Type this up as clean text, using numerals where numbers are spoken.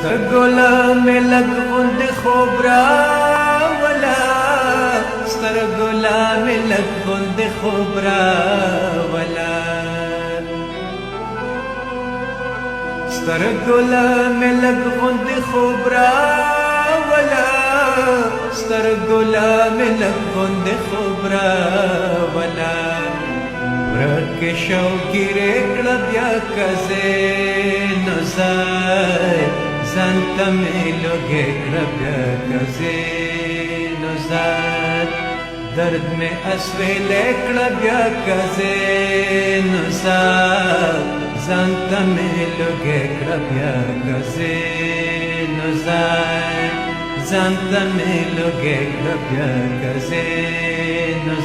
سترګولا مې لږ غوندې خوب راوله سترګولا مې لږ غوندې خوب راوله سترګولا مې لږ غوندې خوب راوله سترګولا مې لږ غوندې خوب راوله ورکې شوګیرې کړه بیا کزې نو ځان ته مې لوګې کړه بیا کزې نو درد مې اسویلې کړه بیا کزې نو ځان ته مې لوګې کړه بیا کزې نو ځان ته مې لوګې کړه بیا کزې نو